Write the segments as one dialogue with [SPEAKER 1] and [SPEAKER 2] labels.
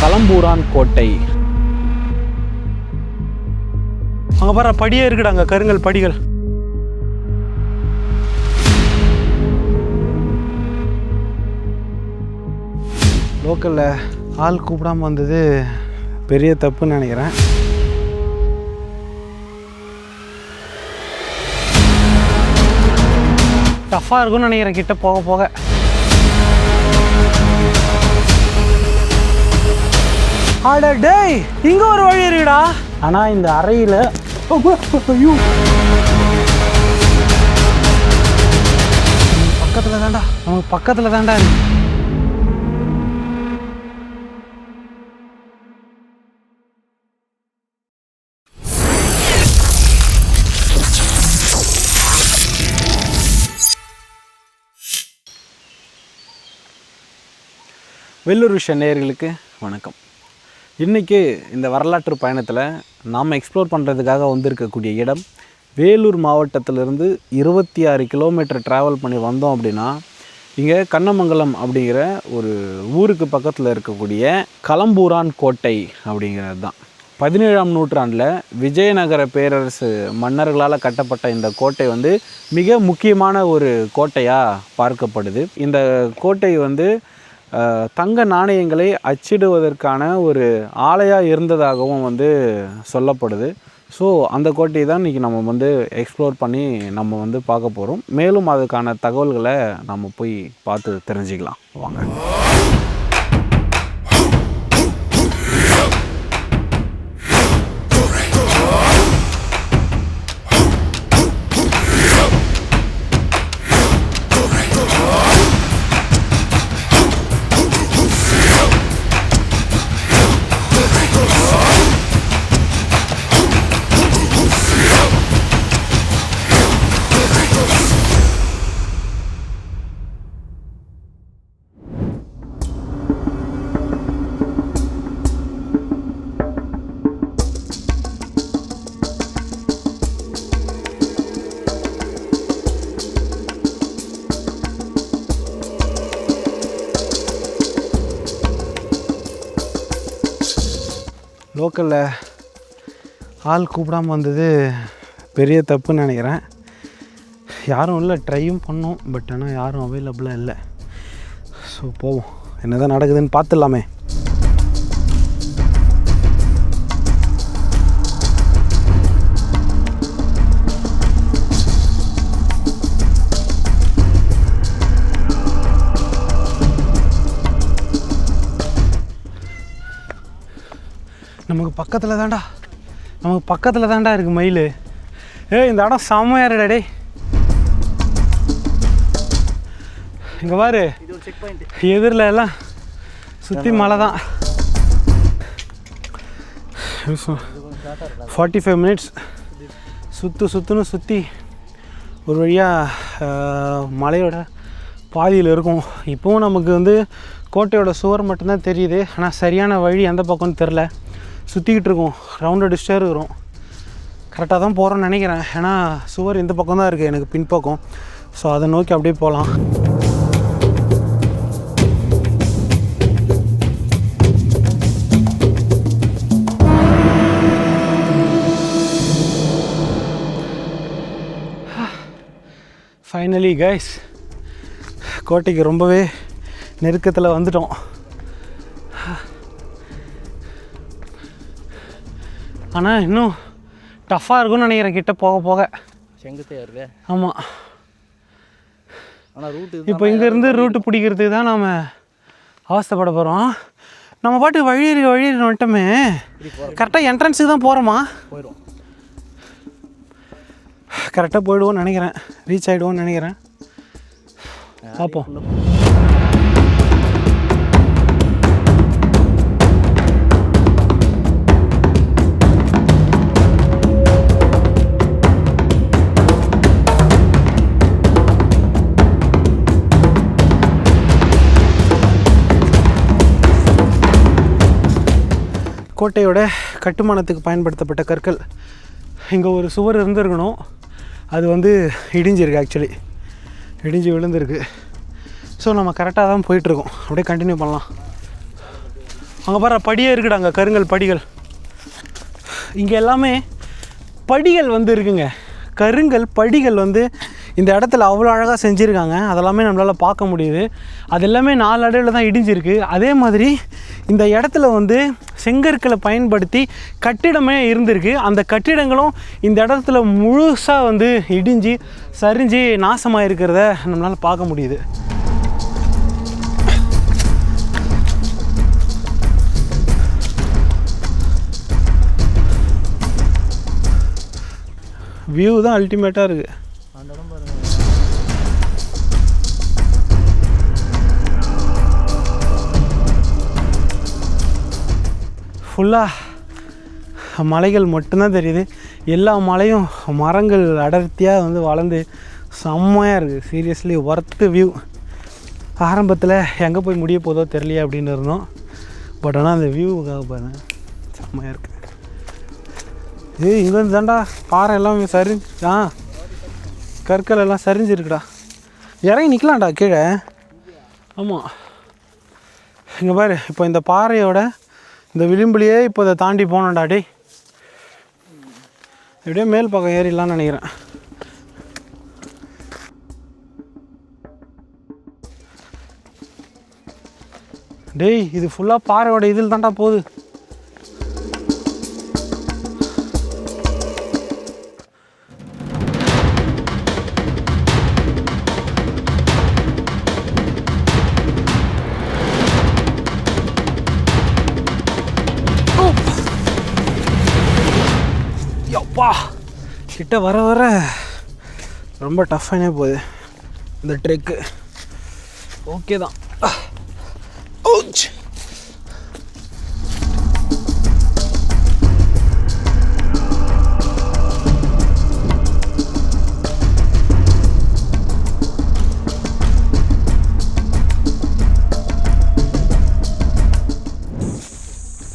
[SPEAKER 1] களம்பூரான் கோட்டை. அங்கே பாரு படியே இருக்குடாங்க, கருங்கல் படிகள். லோக்கலில் ஆள் கூப்பிடாமல் வந்தது பெரிய தப்புன்னு நினைக்கிறேன். டஃப்பாக இருக்கும்னு நினைக்கிறேன் கிட்ட போக போக. ஆடா டேய், இங்கே ஒரு வழி இருக்குடா. ஆனால் இந்த அறையில் ஐயோ பக்கத்தில் தான்டா, நமக்கு பக்கத்தில் தான்டா இருக்கு. வெள்ளூர் விஷன் நேயர்களுக்கு வணக்கம். இன்றைக்கி இந்த வரலாற்று பயணத்தில் நாம் எக்ஸ்ப்ளோர் பண்ணுறதுக்காக வந்திருக்கக்கூடிய இடம் வேலூர் மாவட்டத்திலிருந்து 26 கிலோமீட்டர் ட்ராவல் பண்ணி வந்தோம் அப்படின்னா இங்கே கண்ணமங்கலம் அப்படிங்கிற ஒரு ஊருக்கு பக்கத்தில் இருக்கக்கூடிய களம்பூரான் கோட்டை அப்படிங்கிறது தான். 17ஆம் நூற்றாண்டில் விஜயநகர பேரரசு மன்னர்களால் கட்டப்பட்ட இந்த கோட்டை வந்து மிக முக்கியமான ஒரு கோட்டையாக பார்க்கப்படுது. இந்த கோட்டை வந்து தங்க நாணயங்களை அச்சிடுவதற்கான ஒரு ஆலையாக இருந்ததாகவும் வந்து சொல்லப்படுது. ஸோ அந்த கோட்டையை தான் இன்றைக்கி நம்ம வந்து எக்ஸ்ப்ளோர் பண்ணி நம்ம வந்து பார்க்க போகிறோம். மேலும் அதுக்கான தகவல்களை நம்ம போய் பார்த்து தெரிஞ்சுக்கலாம் வாங்க. லோக்கலில் ஆள் கூப்பிடாமல் வந்தது பெரிய தப்புன்னு நினைக்கிறேன். யாரும் இல்லை, ட்ரையும் பண்ணோம், பட் ஆனால் யாரும் அவைலபிளாக இல்லை. ஸோ போவோம், என்ன தான் நடக்குதுன்னு பார்த்துடலாமே. நமக்கு பக்கத்தில் தான்டா இருக்குது மயில். இந்த இடம் செம்மையா இருக்குடா டேய். இங்கே பாரு, எதிரில் எல்லாம் சுற்றி மலை தான். 45 மினிட்ஸ் சுற்றுன்னு சுற்றி ஒரு வழியாக மலையோட பாதியில் இருக்கும். இப்போவும் நமக்கு வந்து கோட்டையோட சுவர் மட்டும்தான் தெரியுது. ஆனால் சரியான வழி எந்த பக்கம்னு தெரில. சுற்றிக்கிட்டு இருக்கோம், ரவுண்ட் அடிச்சுட்டே இருக்கிறோம். கரெக்டாக தான் போகிறோன்னு நினைக்கிறேன். ஏன்னா சுவர் இந்த பக்கம் தான் இருக்குது, எனக்கு பின்பக்கம். ஸோ அதை நோக்கி அப்படியே போகலாம். ஃபைனலி கைஸ், கோட்டைக்கு ரொம்பவே நெருக்கத்தில் வந்துட்டோம். ஆனால் இன்னும் டஃப்பாக இருக்கும்னு நினைக்கிறேன் கிட்ட போக போக.
[SPEAKER 2] செங்குத்தையாக இருக்கு.
[SPEAKER 1] ஆமாம்.
[SPEAKER 2] ஆனால் ரூட்டு
[SPEAKER 1] இப்போ இங்கேருந்து ரூட்டு பிடிக்கிறதுக்கு தான் நாம் அவஸ்தைப்பட போகிறோம். நம்ம பாட்டு வழி வந்துட்டோமே. கரெக்டாக என்ட்ரன்ஸுக்கு தான் போகிறோமா?
[SPEAKER 2] போயிடும்.
[SPEAKER 1] கரெக்டாக போயிடுவோன்னு நினைக்கிறேன், ரீச் ஆகிடுவோன்னு நினைக்கிறேன். பார்ப்போம். கோட்டையோட கட்டுமானத்துக்கு பயன்படுத்தப்பட்ட கற்கள். இங்கே ஒரு சுவர் இருந்திருக்கணும், அது வந்து இடிஞ்சிருக்கு, ஆக்சுவலி இடிஞ்சு விழுந்திருக்கு. ஸோ நம்ம கரெக்டாக தான் போயிட்டுருக்கோம். அப்படியே கண்டினியூ பண்ணலாம். அங்கே பாரு படியே இருக்குடா, அங்கே கருங்கல் படிகள். இங்கே எல்லாமே படிகள் வந்து இருக்குங்க, கருங்கல் படிகள் வந்து இந்த இடத்துல அவ்வளோ அழகாக செஞ்சுருக்காங்க. அதெல்லாமே நம்மளால் பார்க்க முடியுது. அது எல்லாமே 4 அடையில் தான் இடிஞ்சிருக்கு. அதே மாதிரி இந்த இடத்துல வந்து செங்கற்களை பயன்படுத்தி கட்டிடமே இருந்திருக்கு. அந்த கட்டிடங்களும் இந்த இடத்துல முழுசாக வந்து இடிஞ்சு சரிஞ்சு நாசமாக இருக்கிறத நம்மளால் பார்க்க முடியுது. வியூ தான் அல்டிமேட்டாக இருக்குது. அந்த இடம் பாருங்க. ஃபுல்லாக மலைகள் மட்டும்தான் தெரியுது. எல்லா மலையும் மரங்கள் அடர்த்தியாக வந்து வளர்ந்து செம்மையாக இருக்குது. Seriously worth view. ஆரம்பத்தில் எங்கே போய் முடிய போதோ தெரியலையே அப்படின்னு இருந்தோம். பட் ஆனால் அந்த வியூவுக்காக பாருங்க செம்மையாக இருக்குது. இங்கேருந்து தாண்டா பாறை எல்லாம் கற்கள் எல்லாம் சரிஞ்சிருக்குடா. இறங்கி நிற்கலாம்டா கீழே. ஆமாம், இங்கே பாரு. இப்போ இந்த பாறையோட இந்த விளிம்புலையே இப்போ இதை தாண்டி போனோம்டா. டே இப்படியே மேல் பக்கம் ஏறிடலான்னு நினைக்கிறேன். டேய் இது ஃபுல்லாக பாறையோட இதில் தாண்டா போகுது. அப்பா கிட்ட வர வர ரொம்ப டஃப்பானே போகுது இந்த ட்ரெக்கு. ஓகே தான்.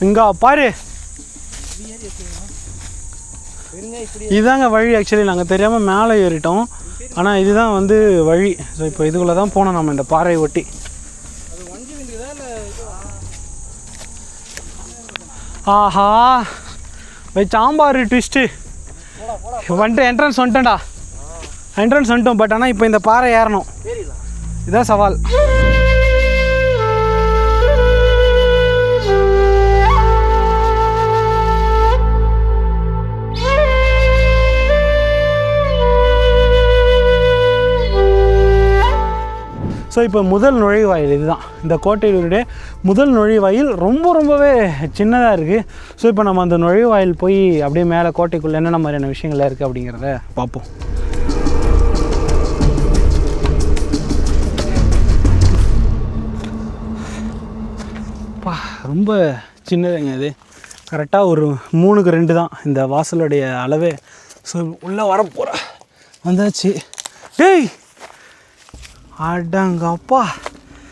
[SPEAKER 1] இங்க பாரு, இதுதாங்க வழி. ஆக்சுவலி நாங்கள் தெரியாமல் மேலே ஏறிட்டோம். ஆனால் இதுதான் வந்து வழி. ஸோ இப்போ இதுக்குள்ளே தான் போனோம் நம்ம இந்த பாறையை ஒட்டி. ஆஹா சாம்பார் ட்விஸ்ட்டு வந்துட்டு என்ட்ரன்ஸ் வந்துட்டேன்டா. என்ட்ரன்ஸ் வந்துட்டோம். பட் ஆனால் இப்போ இந்த பாறை ஏறணும். இதுதான் சவால். ஸோ இப்போ முதல் நுழைவாயில் இதுதான். இந்த கோட்டையிலுடைய முதல் நுழைவாயில் ரொம்பவே சின்னதாக இருக்குது. ஸோ இப்போ நம்ம அந்த நுழைவாயில் போய் அப்படியே மேலே கோட்டைக்குள்ளே என்னென்ன மாதிரியான விஷயங்கள்லாம் இருக்குது அப்படிங்கிறத பார்ப்போம். ரொம்ப சின்னதுங்க இது. கரெக்டாக ஒரு 3x2 தான் இந்த வாசலுடைய அளவே. ஸோ உள்ளே வர போகிற வந்தாச்சு. டேய் அடங்கப்பா,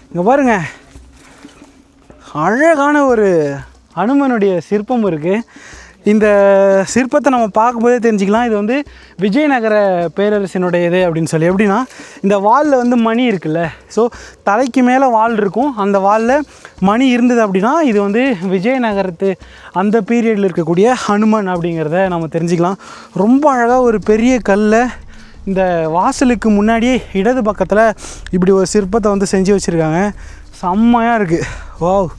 [SPEAKER 1] இங்கே பாருங்க, அழகான ஒரு அனுமனுடைய சிற்பம் இருக்குது. இந்த சிற்பத்தை நம்ம பார்க்கும்போதே தெரிஞ்சுக்கலாம் இது வந்து விஜயநகர பேரரசினுடைய இது அப்படின்னு சொல்லி. எப்படின்னா இந்த வாலில் வந்து மணி இருக்குல்ல, ஸோ தலைக்கு மேலே வால் இருக்கும். அந்த வாலில் மணி இருந்தது அப்படின்னா இது வந்து விஜயநகரத்து அந்த பீரியடில் இருக்கக்கூடிய ஹனுமன் அப்படிங்கிறத நம்ம தெரிஞ்சுக்கலாம். ரொம்ப அழகாக ஒரு பெரிய கல்லை இந்த வாசலுக்கு முன்னாடியே இடது பக்கத்தில் இப்படி ஒரு சிற்பத்தை வந்து செஞ்சு வச்சுருக்காங்க. செம்மையாக இருக்குது. வாவ்.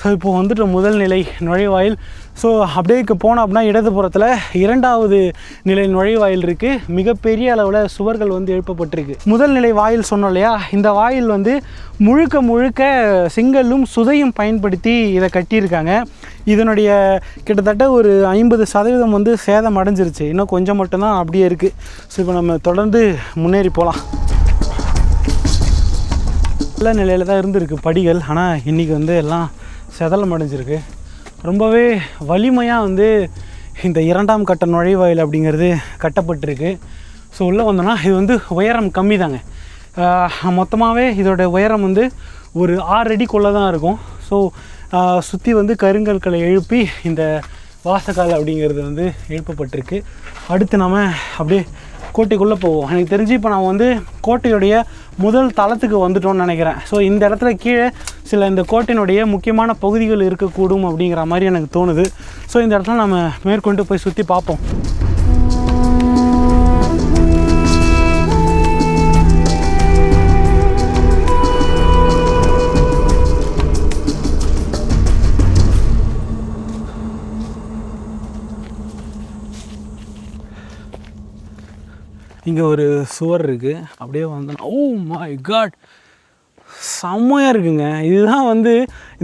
[SPEAKER 1] ஸோ இப்போது வந்துட்டு முதல் நிலை நுழைவாயில். ஸோ அப்படியே போனோம் அப்படின்னா இடதுபுறத்தில் 2வது நிலை நுழைவாயில் இருக்குது. மிகப்பெரிய அளவில் சுவர்கள் வந்து எழுப்பப்பட்டிருக்கு. முதல் நிலை வாயில் சொன்னோம் இல்லையா, இந்த வாயில் வந்து முழுக்க செங்கல்லும் சுதையும் பயன்படுத்தி இதை கட்டியிருக்காங்க. இதனுடைய கிட்டத்தட்ட ஒரு 50% வந்து சேதம் அடைஞ்சிருச்சு. இன்னும் கொஞ்சம் மட்டும்தான் அப்படியே இருக்குது. ஸோ இப்போ நம்ம தொடர்ந்து முன்னேறி போகலாம். நல்ல நிலையில் தான் இருந்திருக்கு படிகள். ஆனால் இன்றைக்கி வந்து எல்லாம் செதலம் அடைஞ்சிருக்கு. ரொம்பவே வலிமையாக வந்து இந்த 2ஆம் கட்ட நுழைவாயில் அப்படிங்கிறது கட்டப்பட்டிருக்கு. ஸோ உள்ளே வந்தோன்னா இது வந்து உயரம் கம்மி தாங்க. மொத்தமாகவே இதோட உயரம் வந்து ஒரு 6 அடிக்குள்ளே தான் இருக்கும். ஸோ சுற்றி வந்து கருங்கற்களை எழுப்பி இந்த வாசக்கால் அப்படிங்கிறது வந்து எழுப்பப்பட்டிருக்கு. அடுத்து நம்ம அப்படியே கோட்டைக்குள்ளே போவோம். எனக்கு தெரிஞ்சு இப்போ நான் வந்து கோட்டையுடைய முதல் தளத்துக்கு வந்துட்டோம்னு நினைக்கிறேன். ஸோ இந்த இடத்துல கீழே சில இந்த கோட்டையினுடைய முக்கியமான பகுதிகள் இருக்கக்கூடும் அப்படிங்கிற மாதிரி எனக்கு தோணுது. ஸோ இந்த இடத்துல நம்ம மேற்கொண்டு போய் சுற்றி பார்ப்போம். இங்கே ஒரு சுவர் இருக்குது. அப்படியே வந்தோன்னா ஓ மை காட், செம்மையாக இருக்குங்க. இதுதான் வந்து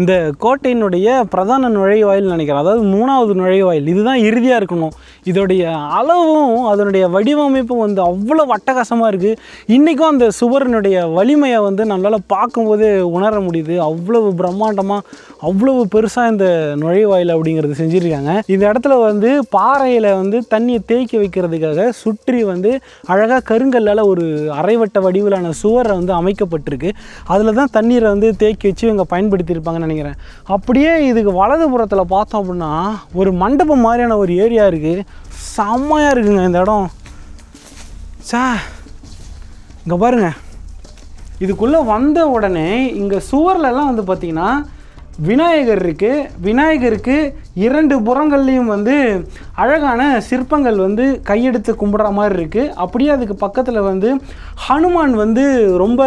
[SPEAKER 1] இந்த கோட்டையினுடைய பிரதான நுழைவாயில் நினைக்கிறேன். அதாவது 3வது நுழைவாயில். இதுதான் இறுதியாக இருக்கணும். இதோடைய அளவும் அதனுடைய வடிவமைப்பும் வந்து அவ்வளோ அட்டகாசமாக இருக்குது. இன்றைக்கும் அந்த சுவரினுடைய வலிமையை வந்து நம்மளால் பார்க்கும்போது உணர முடியுது. அவ்வளவு பிரம்மாண்டமாக அவ்வளவு பெருசாக இந்த நுழைவாயில் அப்படிங்கிறது செஞ்சுருக்காங்க. இந்த இடத்துல வந்து பாறையில் வந்து தண்ணியை தேக்கி வைக்கிறதுக்காக சுற்றி வந்து அழகாக கருங்கல்லால் ஒரு அரைவட்ட வடிவிலான சுவரை வந்து அமைக்கப்பட்டிருக்கு. அதில் தான் தண்ணீரை வந்து தேக்கி வச்சு இவங்க பயன்படுத்தியிருப்பாங்கன்னு நினைக்கிறேன். அப்படியே இதுக்கு வலதுபுறத்தில் பார்த்தோம் அப்படின்னா ஒரு மண்டபம் மாதிரியான ஒரு ஏரியா இருக்குது. செம்மையாக இருக்குங்க இந்த இடம். இங்கே பாருங்கள், இதுக்குள்ளே வந்த உடனே இங்கே சுவர்லலாம் வந்து பார்த்திங்கன்னா விநாயகர் இருக்குது. விநாயகருக்கு 2 புறங்கள்லேயும் வந்து அழகான சிற்பங்கள் வந்து கையெடுத்து கும்பிட்ற மாதிரி இருக்குது. அப்படியே அதுக்கு பக்கத்தில் வந்து ஹனுமான் வந்து ரொம்ப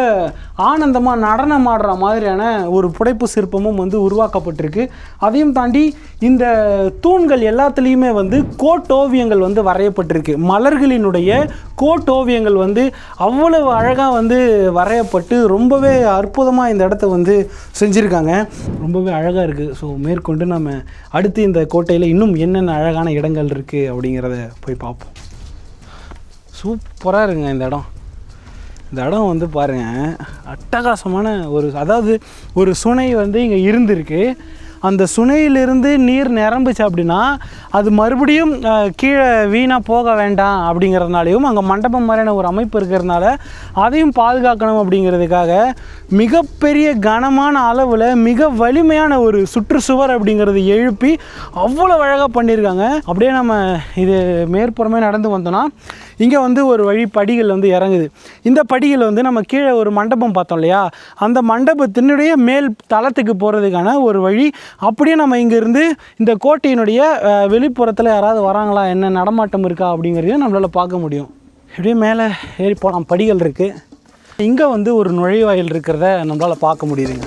[SPEAKER 1] ஆனந்தமாக நடனம் ஆடுற மாதிரியான ஒரு புடைப்பு சிற்பமும் வந்து உருவாக்கப்பட்டிருக்கு. அதையும் தாண்டி இந்த தூண்கள் எல்லாத்துலேயுமே வந்து கோட்டோவியங்கள் வந்து வரையப்பட்டிருக்கு. மலர்களினுடைய கோட்டோவியங்கள் வந்து அவ்வளவு அழகாக வந்து வரையப்பட்டு ரொம்பவே அற்புதமாக இந்த இடத்த வந்து செஞ்சுருக்காங்க. ரொம்பவே அழகாக இருக்குது. ஸோ மேற்கொண்டு நம்ம அடுத்து இந்த கோட்டையில் இன்னும் என்னென்ன அழகான இடங்கள் இருக்குது அப்படிங்கிறத போய் பார்ப்போம். சூப்பராக இருக்குங்க இந்த இடம். இந்த இடம் வந்து பாருங்கள், அட்டகாசமான அதாவது ஒரு சுனை வந்து இங்கே இருந்திருக்கு. அந்த சுனையிலிருந்து நீர் நிரம்பிச்சு அப்படின்னா அது மறுபடியும் கீழே வீணாக போக வேண்டாம் அப்படிங்கிறதுனாலையும் அங்கே மண்டபம் மாதிரியான ஒரு அமைப்பு இருக்கிறதுனால அதையும் பாதுகாக்கணும் அப்படிங்கிறதுக்காக மிகப்பெரிய கனமான அளவில் மிக வலிமையான ஒரு சுற்றுச்சுவர் அப்படிங்கிறது எழுப்பி அவ்வளோ அழகாக பண்ணியிருக்காங்க. அப்படியே நம்ம இது மேற்புறமே நடந்து வந்தோன்னா இங்கே வந்து ஒரு வழி படிகள் வந்து இறங்குது. இந்த படிகள் வந்து நம்ம கீழே ஒரு மண்டபம் பார்த்தோம் இல்லையா, அந்த மண்டபத்தினுடைய மேல் தளத்துக்கு போகிறதுக்கான ஒரு வழி. அப்படியே நம்ம இங்கேருந்து இந்த கோட்டையினுடைய வெளிப்புறத்தில் யாராவது வராங்களா, என்ன நடமாட்டம் இருக்கா அப்படிங்கிறதையும் நம்மளால் பார்க்க முடியும். இப்படியே மேலே ஏறி போகலாம். படிகள் இருக்குது. இங்கே வந்து ஒரு நுழைவாயில் இருக்கிறத நம்மளால் பார்க்க முடியுதுங்க.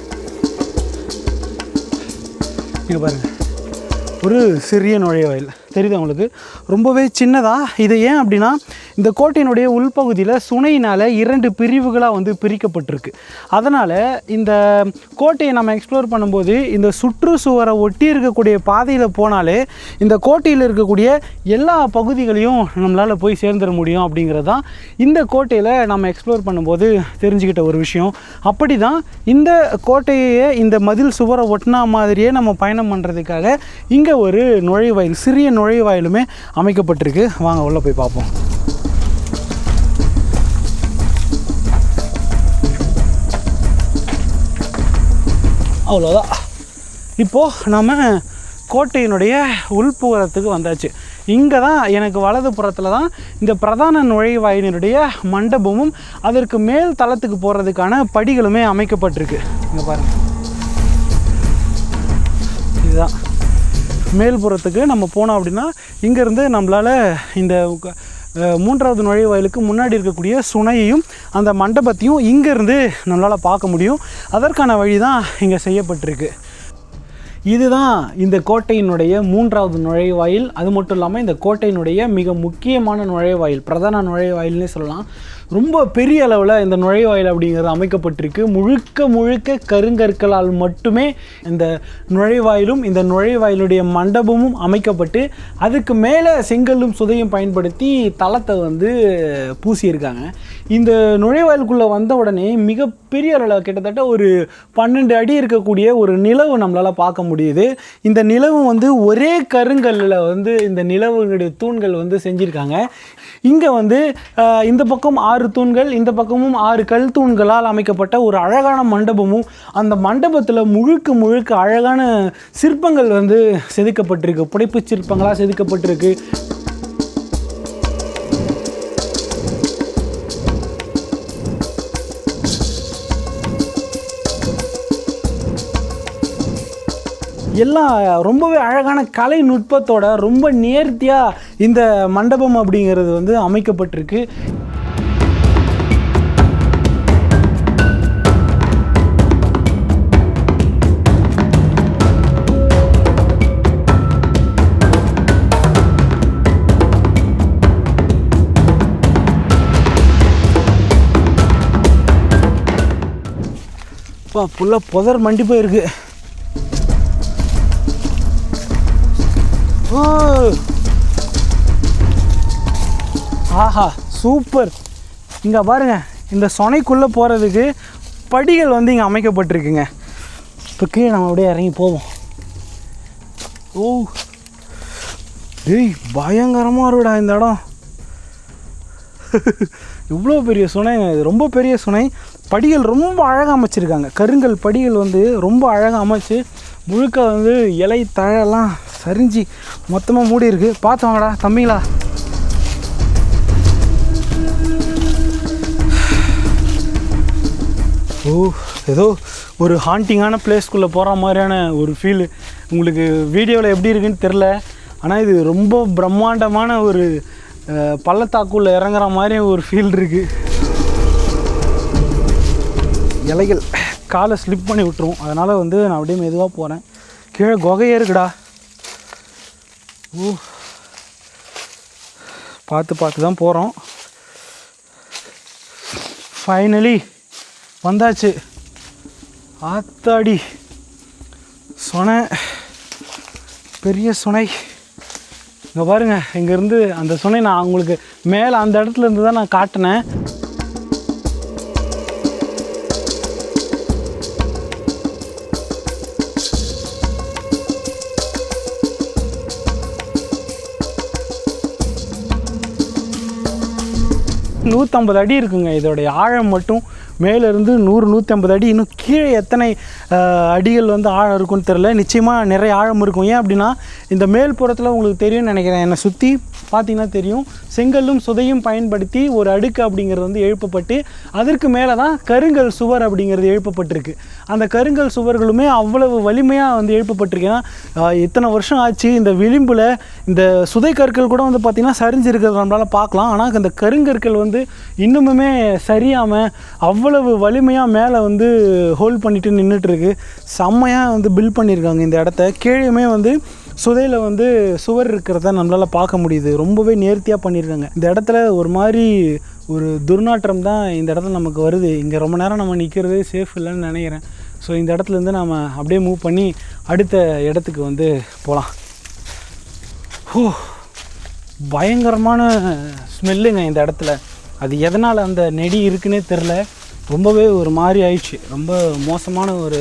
[SPEAKER 1] இங்கே பாருங்கள், ஒரு சிறிய நுழைவாயில் தெரியுது உங்களுக்கு, ரொம்பவே சின்னதாக. இது ஏன் அப்படின்னா இந்த கோட்டையினுடைய உள்பகுதியில் சுனையினால் 2 பிரிவுகளாக வந்து பிரிக்கப்பட்டிருக்கு. அதனால் இந்த கோட்டையை நம்ம எக்ஸ்ப்ளோர் பண்ணும்போது இந்த சுற்றுச்சுவரை ஒட்டி இருக்கக்கூடிய பாதையில் போனாலே இந்த கோட்டையில் இருக்கக்கூடிய எல்லா பகுதிகளையும் நம்மளால் போய் சேர்ந்துட முடியும் அப்படிங்கிறது தான் இந்த கோட்டையில் நம்ம எக்ஸ்ப்ளோர் பண்ணும்போது தெரிஞ்சுக்கிட்ட ஒரு விஷயம். அப்படி தான் இந்த கோட்டையை இந்த மதில் சுவரை ஒட்டினா மாதிரியே நம்ம பயணம் பண்ணுறதுக்காக இங்கே ஒரு நுழைவாயில், சிறிய நுழைவாயிலுமே அமைக்கப்பட்டிருக்கு. வாங்க உள்ளே போய் பார்ப்போம். அவ்வளோதான். இப்போது நம்ம கோட்டையினுடைய உள்புறத்துக்கு வந்தாச்சு. இங்கே தான் எனக்கு வலது புறத்தில் தான் இந்த பிரதான நுழைவாயினுடைய மண்டபமும் அதற்கு மேல் தளத்துக்கு போகிறதுக்கான படிகளுமே அமைக்கப்பட்டிருக்கு. இங்கே பாருங்கள், இதுதான் மேல்புறத்துக்கு நம்ம போனோம் அப்படின்னா இங்கேருந்து நம்மளால் இந்த 3வது நுழைவாயிலுக்கு முன்னாடி இருக்கக்கூடிய சுனையையும் அந்த மண்டபத்தையும் இங்கேருந்து நம்மளால் பார்க்க முடியும். அதற்கான வழி தான் இங்கே செய்யப்பட்டிருக்கு. இதுதான் இந்த கோட்டையினுடைய 3வது நுழைவாயில். அது மட்டும் இல்லாமல் இந்த கோட்டையினுடைய மிக முக்கியமான நுழைவாயில், பிரதான நுழைவாயில்னே சொல்லலாம். ரொம்ப பெரிய அளவில் இந்த நுழைவாயில் அப்படிங்கிறது அமைக்கப்பட்டிருக்கு. முழுக்க முழுக்க கருங்கற்களால் மட்டுமே இந்த நுழைவாயிலும் இந்த நுழைவாயிலுடைய மண்டபமும் அமைக்கப்பட்டு அதுக்கு மேலே செங்கல்லும் சுதையும் பயன்படுத்தி தளத்தை வந்து பூசியிருக்காங்க. இந்த நுழைவாயிலுக்குள்ளே வந்த உடனே மிகப்பெரிய அளவில் கிட்டத்தட்ட ஒரு 12 அடி இருக்கக்கூடிய ஒரு நிலவு நம்மளால் பார்க்க முடியுது. இந்த நிலவு வந்து ஒரே கருங்கல்லில் வந்து இந்த நிலவுடைய தூண்கள் வந்து செஞ்சுருக்காங்க. இங்கே வந்து இந்த பக்கம் 6 தூண்கள், இந்த பக்கமும் 6 கல் தூண்களால் அமைக்கப்பட்ட ஒரு அழகான மண்டபமும், அந்த மண்டபத்தில் முழுக்க முழுக்க அழகான சிற்பங்கள் வந்து செதுக்கப்பட்டிருக்கு. புடைப்பு சிற்பங்களாக செதுக்கப்பட்டிருக்கு. எல்லாம் ரொம்பவே அழகான கலை நுட்பத்தோட ரொம்ப நேர்த்தியாக இந்த மண்டபம் அப்படிங்கிறது வந்து அமைக்கப்பட்டிருக்கு. ஃபுல்லாக புதர் மண்டி போயிருக்கு. ஆஹா சூப்பர். இங்கே பாருங்கள், இந்த சொனைக்குள்ளே போகிறதுக்கு படிகள் வந்து இங்கே அமைக்கப்பட்டிருக்குங்க. இப்போ கீழே நம்ம அப்படியே இறங்கி போவோம். ஓ டேய் பயங்கரமாக இருக்குடா இந்த இடம். இவ்வளோ பெரிய சுனைங்க, இது ரொம்ப பெரிய சுனை. படிகள் ரொம்ப அழகாக அமைச்சிருக்காங்க. கருங்கல் படிகள் வந்து ரொம்ப அழகாக அமைச்சு முழுக்க வந்து இலை தழையெல்லாம் சரிஞ்சு மொத்தமாக மூடி இருக்கு. பார்த்து வாங்கடா தம்பிங்களா. ஓ ஏதோ ஒரு ஹாண்டிங்கான பிளேஸ்க்குள்ளே போகிற மாதிரியான ஒரு ஃபீலு. உங்களுக்கு வீடியோவில் எப்படி இருக்குன்னு தெரில, ஆனால் இது ரொம்ப பிரம்மாண்டமான ஒரு பள்ளத்தாக்குள்ளே இறங்குற மாதிரி ஒரு ஃபீல் இருக்குது. இலைகள் காலை ஸ்லிப் பண்ணி விட்டுரும், அதனால் வந்து நான் அப்படியே மெதுவாக போகிறேன். கீழே குகையே இருக்குடா. ஓ பார்த்து தான் போகிறோம். ஃபைனலி வந்தாச்சு. ஆத்தாடி சுனை, பெரிய சுனை. இங்கே பாருங்கள், இங்கேருந்து அந்த சுனை நான் உங்களுக்கு மேலே அந்த இடத்துல இருந்து தான் நான் காட்டினேன். நூற்றம்பது அடி இருக்குங்க இதோடைய ஆழம் மட்டும். மேலேருந்து 100-150 அடி. இன்னும் கீழே எத்தனை அடிகள் வந்து ஆழம் இருக்குன்னு தெரில. நிச்சயமாக நிறைய ஆழம் இருக்கும். ஏன் அப்படின்னா இந்த மேல்புறத்தில் உங்களுக்கு தெரியும்னு நினைக்கிறேன், என்னை சுற்றி பார்த்திங்கன்னா தெரியும், செங்கல்லும் சுதையும் பயன்படுத்தி ஒரு அடுக்கு அப்படிங்கிறது வந்து எழுப்பப்பட்டு அதற்கு மேலே தான் கருங்கல் சுவர் அப்படிங்கிறது எழுப்பப்பட்டிருக்கு. அந்த கருங்கல் சுவர்களுமே அவ்வளவு வலிமையாக வந்து எழுப்பப்பட்டிருக்கேன்னா இத்தனை வருஷம் ஆச்சு. இந்த விளிம்பில் இந்த சுதை கற்கள் கூட வந்து பார்த்திங்கன்னா சரிஞ்சிருக்கிறது நம்மளால் பார்க்கலாம். ஆனால் அந்த கருங்கற்கள் வந்து இன்னுமுமே சரியாமல் அவ்வளவு வலிமையாக மேலே வந்து ஹோல்ட் பண்ணிட்டு நின்றுட்டுருக்கு. செம்மையாக வந்து பில்ட் பண்ணியிருக்காங்க இந்த இடத்த. கீழேயுமே வந்து சுதையில் வந்து சுவர் இருக்கிறத நம்மளால் பார்க்க முடியுது. ரொம்பவே நேர்த்தியாக பண்ணியிருக்காங்க. இந்த இடத்துல ஒரு மாதிரி ஒரு துர்நாற்றம் தான் இந்த இடத்துல நமக்கு வருது. இங்கே ரொம்ப நேரம் நம்ம நிற்கிறது சேஃப் இல்லைன்னு நினைக்கிறேன். ஸோ இந்த இடத்துலேருந்து நம்ம அப்படியே மூவ் பண்ணி அடுத்த இடத்துக்கு வந்து போகலாம். ஓ பயங்கரமான ஸ்மெல்லுங்க இந்த இடத்துல. அது எதனால் அந்த நெடி இருக்குன்னே தெரில, ரொம்பவே ஒரு மாதிரி ஆயிடுச்சு. ரொம்ப மோசமான ஒரு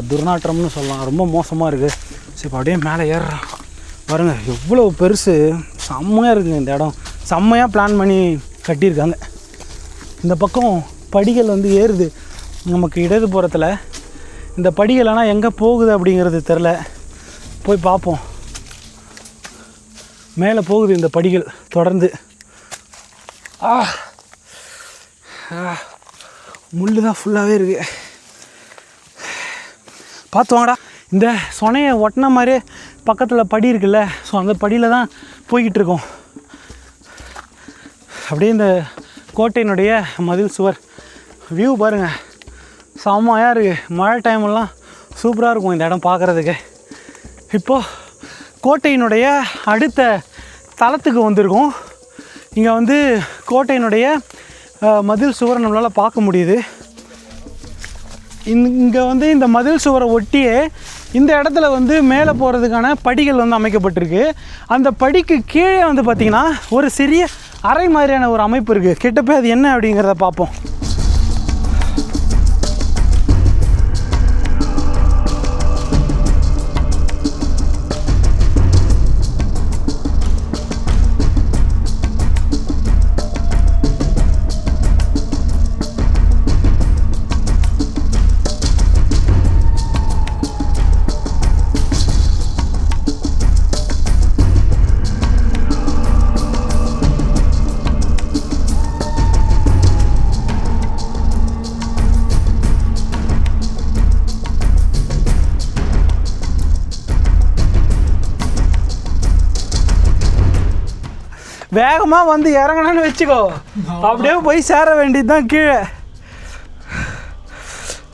[SPEAKER 1] துர்நாற்றம்னு சொல்லலாம். ரொம்ப மோசமாக இருக்குது. சரி இப்போ அப்படியே மேலே ஏறுறோம். பாருங்கள் எவ்வளோ பெருசு, செம்மையாக இருக்குங்க இந்த இடம். செம்மையாக பிளான் பண்ணி கட்டியிருக்காங்க. இந்த பக்கம் படிகள் வந்து ஏறுது நமக்கு இடது புறத்தில். இந்த படிகள் ஆனால் எங்கே போகுது அப்படிங்கிறது தெரில, போய் பார்ப்போம். மேலே போகுது இந்த படிகள் தொடர்ந்து. முள்ளு தான் ஃபுல்லாகவே இருக்குது. பார்த்து வாங்கடா. இந்த சொனையை ஒட்டின மாதிரியே பக்கத்தில் படி இருக்குல்ல, ஸோ அந்த படியில் தான் போய்கிட்டு இருக்கோம். அப்படியே இந்த கோட்டையினுடைய மதில் சுவர் வியூ பாருங்கள், செம்மையாக இருக்குது. மழை டைமெல்லாம் சூப்பராக இருக்கும் இந்த இடம் பார்க்குறதுக்கு. இப்போது கோட்டையினுடைய அடுத்த தளத்துக்கு வந்திருக்கோம். இங்கே வந்து கோட்டையினுடைய மதில் சுவரை நம்மளால் பார்க்க முடியுது. இங்கே வந்து இந்த மதில் சுவரை ஒட்டியே இந்த இடத்துல வந்து மேலே போகிறதுக்கான படிகள் வந்து அமைக்கப்பட்டிருக்கு. அந்த படிக்கு கீழே வந்து பார்த்திங்கன்னா ஒரு சிறிய அறை மாதிரியான ஒரு அமைப்பு இருக்குது. கிட்ட போய் அது என்ன அப்படிங்கிறத பார்ப்போம். வேகமாக வந்து இறங்கணும்னு வச்சுக்கோ, அப்படியே போய் சேர வேண்டியது தான் கீழே.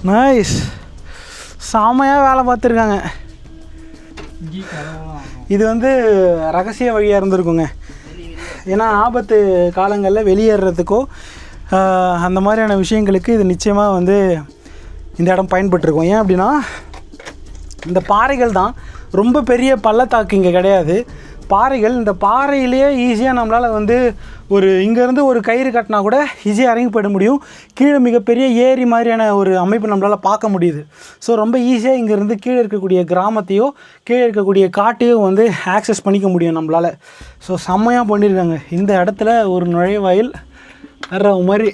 [SPEAKER 1] நைஸ், செமையாக வேலை பார்த்துருக்காங்க. இது வந்து ரகசிய வழியாக இருந்திருக்குங்க. ஏன்னா ஆபத்து காலங்களில் வெளியேறதுக்கோ அந்த மாதிரியான விஷயங்களுக்கு இது நிச்சயமாக வந்து இந்த இடம் பயன்பட்டுருக்கும். ஏன் அப்படின்னா இந்த பாறைகள் தான், ரொம்ப பெரிய பள்ளத்தாக்கு இங்கே கிடையாது. பாறைகள், இந்த பாறையிலேயே ஈஸியாக நம்மளால் வந்து ஒரு இங்கேருந்து ஒரு கயிறு கட்டினா கூட ஈஸியாக இறங்கி போயிட முடியும். கீழே மிகப்பெரிய ஏரி மாதிரியான ஒரு அமைப்பு நம்மளால் பார்க்க முடியுது. ஸோ ரொம்ப ஈஸியாக இங்கேருந்து கீழே இருக்கக்கூடிய கிராமத்தையோ கீழே இருக்கக்கூடிய காட்டையோ வந்து ஆக்சஸ் பண்ணிக்க முடியும் நம்மளால். ஸோ செம்மையாக பண்ணியிருக்காங்க. இந்த இடத்துல ஒரு நுழைவாயில் வர்ற மாதிரி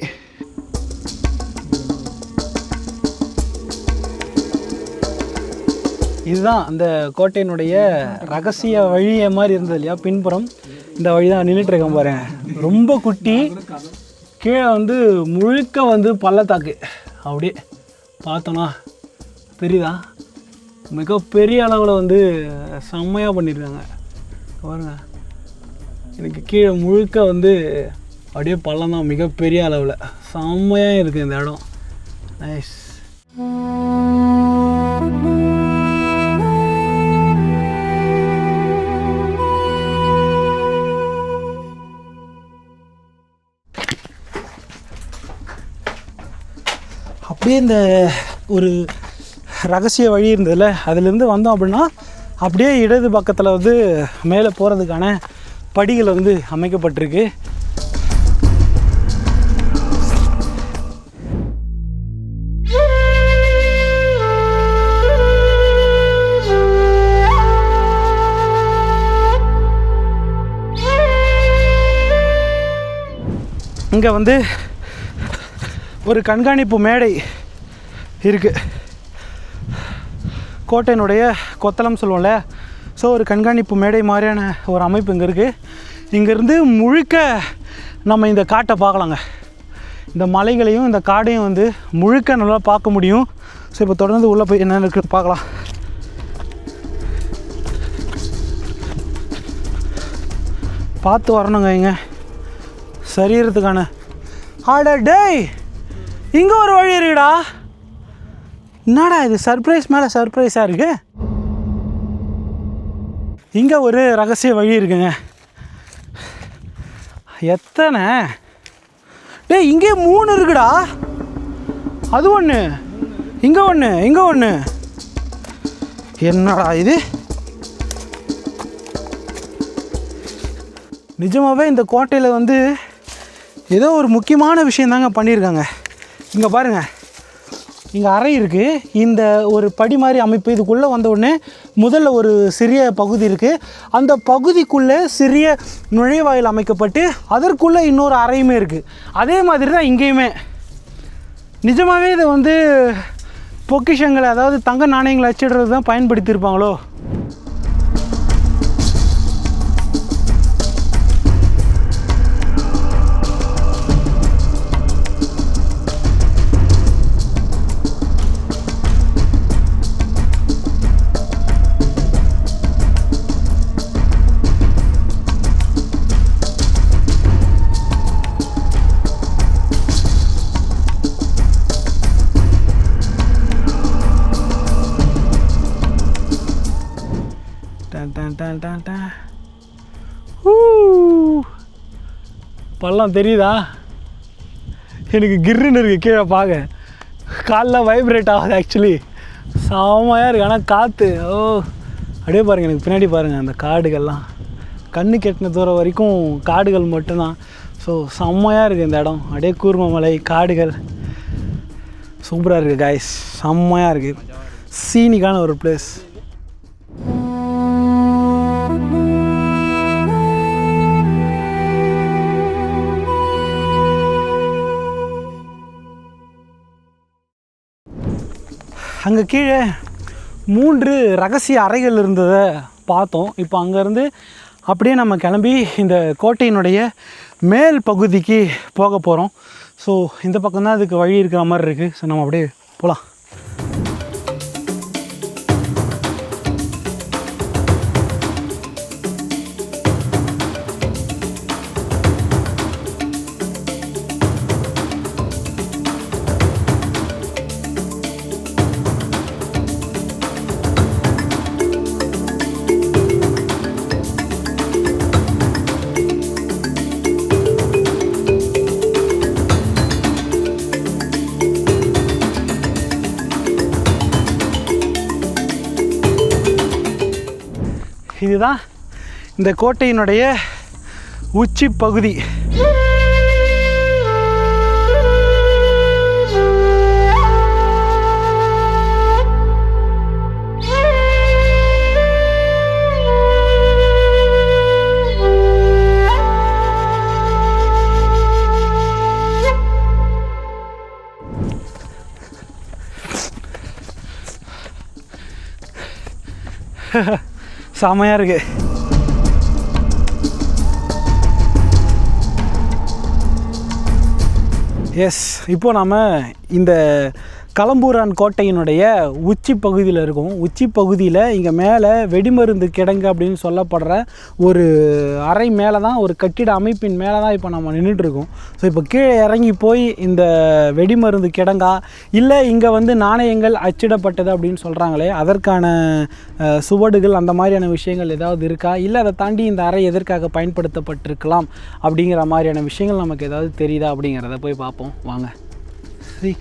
[SPEAKER 1] இதுதான் அந்த கோட்டையினுடைய ரகசிய வழியை மாதிரி இருந்தது இல்லையா, பின்புறம் இந்த வழி தான் நின்றுட்டுருக்கேன் பாருங்க. ரொம்ப குட்டி, கீழே வந்து முழுக்க வந்து பள்ளத்தாக்கு. அப்படியே பார்த்தோன்னா தெரியுதா, மிகப்பெரிய அளவில் வந்து செம்மையாக பண்ணியிருக்காங்க பாருங்க. எனக்கு கீழே முழுக்க வந்து அப்படியே பள்ளம் தான், மிகப்பெரிய அளவில் செம்மையாக இருக்குது இந்த இடம். நைஸ். அப்படியே இந்த ஒரு ரகசிய வழி இருந்ததில்ல, அதுலேருந்து வந்தோம் அப்படின்னா அப்படியே இடது பக்கத்தில் வந்து மேலே போகிறதுக்கான படிகள் வந்து அமைக்கப்பட்டிருக்கு. இங்கே வந்து ஒரு கண்காணிப்பு மேடை இருக்குது. கோட்டையினுடைய கொத்தளம் சொல்லுவோம்ல, ஸோ ஒரு கண்காணிப்பு மேடை மாதிரியான ஒரு அமைப்பு இங்கே இருக்குது. இங்கேருந்து முழுக்க நம்ம இந்த காட்டை பார்க்கலாங்க. இந்த மலைகளையும் இந்த காடையும் வந்து முழுக்க நல்லா பார்க்க முடியும். ஸோ இப்போ தொடர்ந்து உள்ளே போய் என்னென்ன இருக்குது பார்க்கலாம். பார்த்து வரணுங்க இங்கே சரீரத்துக்கான. ஆடா டேய், இங்கே ஒரு வழி இருக்குடா. என்னடா இது, சர்ப்ரைஸ் மேலே சர்ப்ரைஸாக இருக்கு. இங்கே ஒரு ரகசிய வழி இருக்குங்க. எத்தனை டேய், இங்கே 3 இருக்குடா. அது ஒன்று, இங்கே ஒன்று, இங்கே ஒன்று. என்னடா இது, நிஜமாகவே இந்த கோட்டையில் வந்து ஏதோ ஒரு முக்கியமான விஷயம் தாங்க பண்ணியிருக்காங்க. இங்கே பாருங்கள், இங்கே அறை இருக்குது. இந்த ஒரு படி மாதிரி அமைப்பு, இதுக்குள்ளே வந்த உடனே முதல்ல ஒரு சிறிய பகுதி இருக்குது. அந்த பகுதிக்குள்ளே சிறிய நுழைவாயில் அமைக்கப்பட்டு அதற்குள்ளே இன்னொரு அறையுமே இருக்குது. அதே மாதிரி தான் இங்கேயுமே. நிஜமாகவே இதை வந்து பொக்கிஷங்களை, அதாவது தங்க நாணயங்களை அச்சிடுறது தான் பயன்படுத்தியிருப்பாங்களோ. பள்ளம் தெரியுதா, எனக்கு கிர்ன்னு இருக்குது கீழே பார்க்க. காலில் வைப்ரேட் ஆகுது ஆக்சுவலி, செம்மையாக இருக்குது. ஆனால் காற்று அப்படியே பாருங்கள், எனக்கு பின்னாடி பாருங்கள் அந்த காடுகள்லாம். கண்ணு கெட்டின தூரம் வரைக்கும் காடுகள் மட்டும்தான். ஸோ செம்மையாக இருக்குது இந்த இடம். அப்படியே கூர்மமலை, காடுகள், சூப்பராக இருக்குது காய்ஸ். செம்மையாக இருக்குது, சீனிக்கான ஒரு பிளேஸ். அங்கே கீழே 3 ரகசிய அறைகள் இருந்ததை பார்த்தோம். இப்போ அங்கேருந்து அப்படியே நம்ம கிளம்பி இந்த கோட்டையினுடைய மேல் பகுதிக்கு போக போகிறோம். ஸோ இந்த பக்கம் தான் அதுக்கு வழி இருக்கிற மாதிரி இருக்குது. ஸோ நம்ம அப்படியே போகலாம். இதுதான் இந்த கோட்டையினுடைய உச்சி பகுதி. செமையாக இருக்குது. எஸ், இப்போ நாம் இந்த களம்பூரான் கோட்டையினுடைய உச்சி பகுதியில் இருக்கும். உச்சி பகுதியில் இங்கே மேலே வெடிமருந்து கிடங்கு அப்படின்னு சொல்லப்படுற ஒரு அறை மேலே தான், ஒரு கட்டிட அமைப்பின் மேலே தான் இப்போ நம்ம நின்றுட்டுருக்கோம். ஸோ இப்போ கீழே இறங்கி போய் இந்த வெடிமருந்து கிடங்கா இல்லை இங்கே வந்து நாணயங்கள் அச்சிடப்பட்டது அப்படின்னு சொல்கிறாங்களே அதற்கான சுவடுகள் அந்த மாதிரியான விஷயங்கள் ஏதாவது இருக்கா, இல்லை அதை தாண்டி இந்த அறை எதற்காக பயன்படுத்தப்பட்டிருக்கலாம் அப்படிங்கிற மாதிரியான விஷயங்கள் நமக்கு ஏதாவது தெரியுதா அப்படிங்கிறத போய் பார்ப்போம் வாங்க. சரி,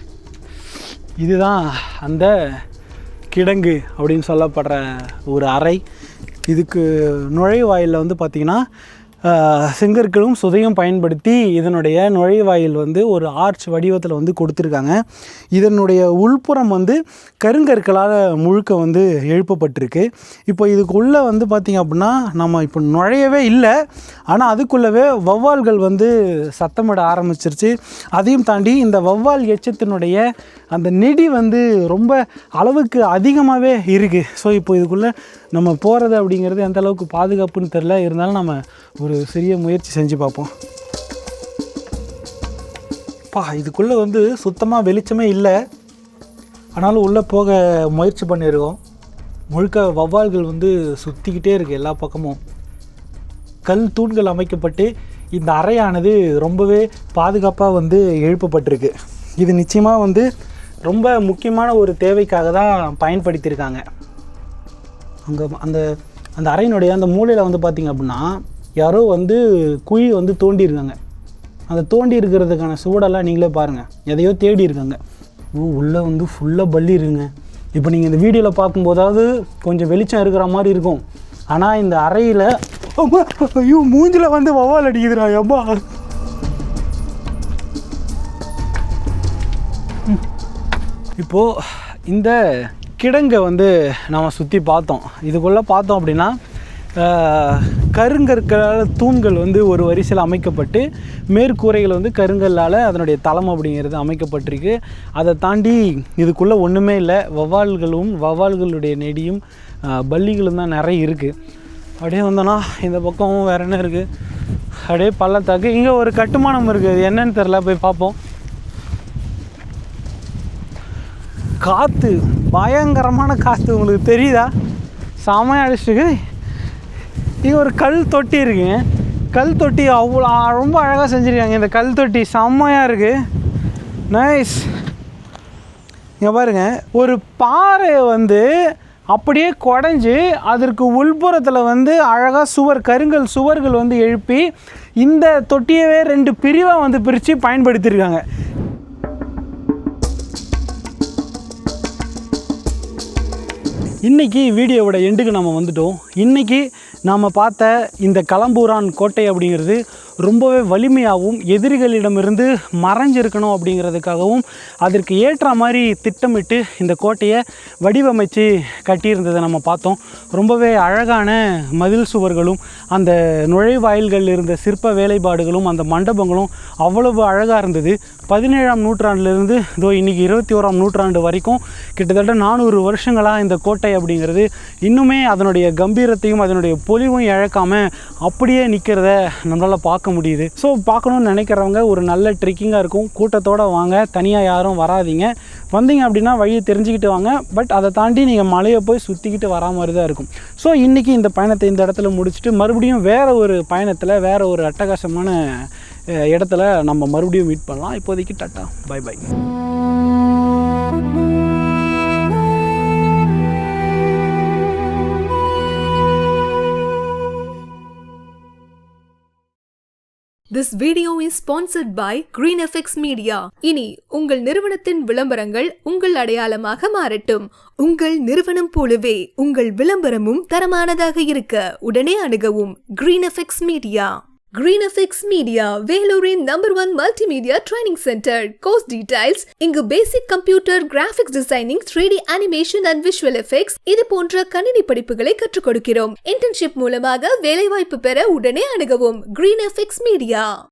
[SPEAKER 1] இதுதான் அந்த கிடங்கு அப்படின்னு சொல்லப்படுற ஒரு அறை. இதுக்கு நுழைவாயிலில் வந்து பார்த்திங்கன்னா செங்கற்களும் சுதையும் பயன்படுத்தி இதனுடைய நுழைவாயில் வந்து ஒரு ஆர்ச் வடிவத்தில் வந்து கொடுத்துருக்காங்க. இதனுடைய உள்புறம் வந்து கருங்கற்களால் முழுக்க வந்து எழுப்பப்பட்டிருக்கு. இப்போ இதுக்குள்ளே வந்து பார்த்திங்க அப்படின்னா நம்ம இப்போ நுழையவே இல்லை, ஆனால் அதுக்குள்ளவே வௌவால்கள் வந்து சத்தமிட ஆரம்பிச்சிருச்சு. அதையும் தாண்டி இந்த வௌவால் எச்சத்தினுடைய அந்த நெடி வந்து ரொம்ப அளவுக்கு அதிகமாகவே இருக்குது. ஸோ இப்போ இதுக்குள்ளே நம்ம போகிறது அப்படிங்கிறது எந்த அளவுக்கு பாதுகாப்புன்னு தெரில, இருந்தாலும் நம்ம ஒரு சிறிய முயற்சி செஞ்சு பார்ப்போம். இதுக்குள்ளே வந்து சுத்தமாக வெளிச்சமே இல்லை, ஆனாலும் உள்ளே போக முயற்சி பண்ணியிருக்கோம். முழுக்க வௌவால்கள் வந்து சுற்றிக்கிட்டே இருக்குது எல்லா பக்கமும். கல் தூண்கள் அமைக்கப்பட்டு இந்த அறையானது ரொம்பவே பாதுகாப்பாக வந்து எழுப்பப்பட்டிருக்கு. இது நிச்சயமாக வந்து ரொம்ப முக்கியமான ஒரு தேவைக்காக தான் பயன்படுத்தியிருக்காங்க. அங்கே அந்த அந்த அறையினுடைய அந்த மூலையில் வந்து பார்த்திங்க அப்படின்னா யாரோ வந்து குழி வந்து தோண்டியிருக்காங்க. அந்த தோண்டி இருக்கிறதுக்கான சுவடெல்லாம் நீங்களே பாருங்கள், எதையோ தேடி இருக்காங்க. உள்ளே வந்து ஃபுல்லாக பல்லி இருக்குங்க. இப்போ நீங்கள் இந்த வீடியோவில் பார்க்கும்போதாவது கொஞ்சம் வெளிச்சம் இருக்கிற மாதிரி இருக்கும், ஆனால் இந்த அறையில் ஐயோ மூஞ்சில் வந்து வௌவால் அடிக்குதுடா எவ்வா. இப்போது இந்த கிடங்கை வந்து நம்ம சுற்றி பார்த்தோம். இதுக்குள்ளே பார்த்தோம் அப்படின்னா கருங்கற்களால் தூண்கள் வந்து ஒரு வரிசையில் அமைக்கப்பட்டு மேற்கூரைகள் வந்து கருங்கல்லால் அதனுடைய தளம் அப்படிங்கிறது அமைக்கப்பட்டிருக்கு. அதை தாண்டி இதுக்குள்ளே ஒன்றுமே இல்லை, வௌவால்களுடைய நெடியும் பல்லிகளும் தான் நிறைய இருக்குது. அப்படியே வந்தோன்னா இந்த பக்கம் வேறு என்ன இருக்குது, அப்படியே பள்ளத்தாக்கு. இங்கே ஒரு கட்டுமானம் இருக்குது, என்னன்னு தெரில, போய் பார்ப்போம். காற்று பயங்கரமான காற்று, உங்களுக்கு தெரியுதா? செமையாக அடிச்சுருக்கு. இங்கே ஒரு கல் தொட்டி இருக்குங்க. கல் தொட்டி அவ்வளோ ரொம்ப அழகாக செஞ்சுருக்காங்க. இந்த கல் தொட்டி செம்மையாக இருக்குது, நைஸ். இங்கே பாருங்கள், ஒரு பாறையை வந்து அப்படியே குடஞ்சி அதற்கு உள்புறத்தில் வந்து அழகாக கருங்கல் சுவர்கள் வந்து எழுப்பி இந்த தொட்டியவே 2 பிரிவாக வந்து பிரித்து பயன்படுத்தியிருக்காங்க. இன்றைக்கி வீடியோவோட எண்டுக்கு நம்ம வந்துட்டோம். இன்றைக்கி நாம் பார்த்த இந்த களம்பூரான் கோட்டை அப்படிங்கிறது ரொம்பவே வலிமையாகவும் எதிரிகளிடமிருந்து மறைஞ்சிருக்கணும் அப்படிங்கிறதுக்காகவும் அதற்கு ஏற்ற மாதிரி திட்டமிட்டு இந்த கோட்டையை வடிவமைச்சு கட்டியிருந்ததை நம்ம பார்த்தோம். ரொம்பவே அழகான மதில் சுவர்களும் அந்த நுழைவாயில்கள் இருந்த சிற்ப வேலைப்பாடுகளும் அந்த மண்டபங்களும் அவ்வளவு அழகாக இருந்தது. 17ஆம் நூற்றாண்டிலிருந்து இதோ இன்றைக்கி 21ஆம் நூற்றாண்டு வரைக்கும் கிட்டத்தட்ட 400 வருஷங்களாக இந்த கோட்டை அப்படிங்கிறது இன்னுமே அதனுடைய கம்பீரத்தையும் அதனுடைய பொலிவும் இழக்காமல் அப்படியே நிற்கிறத நம்மளால் பார்க்க முடியுது. ஸோ பார்க்கணுன்னு நினைக்கிறவங்க ஒரு நல்ல ட்ரெக்கிங்காக இருக்கும். கூட்டத்தோடு வாங்க, தனியாக யாரும் வராதிங்க. வந்தீங்க அப்படின்னா வழியை தெரிஞ்சுக்கிட்டு வாங்க. பட் அதை தாண்டி நீங்கள் மலையை போய் சுற்றிக்கிட்டு வரா மாதிரி தான் இருக்கும். ஸோ இன்றைக்கி இந்த பயணத்தை இந்த இடத்துல முடிச்சுட்டு மறுபடியும் வேறு ஒரு பயணத்தில் வேறு ஒரு அட்டகாசமான இடத்துல நம்ம மறுபடியும் மீட் பண்ணலாம். இப்போதைக்கு tata, bye bye.
[SPEAKER 2] This video is sponsored by GreenFX Media. இனி உங்கள் நிறுவனத்தின் விளம்பரங்கள் உங்கள் அடையாளமாக மாறட்டும். உங்கள் நிறுவனம் போலவே உங்கள் விளம்பரமும் தரமானதாக இருக்க உடனே அணுகவும் GreenFX Media. GreenFX Media, வேலூரின் #1 multimedia training center. Course details இங்கு basic computer graphics designing, 3D animation and visual effects இது போன்ற கணினி படிப்புகளை கற்றுக் கொடுக்கிறோம். இன்டர்ன்ஷிப் மூலமாக வேலைவாய்ப்பு பெற உடனே அணுகவும் GreenFX Media.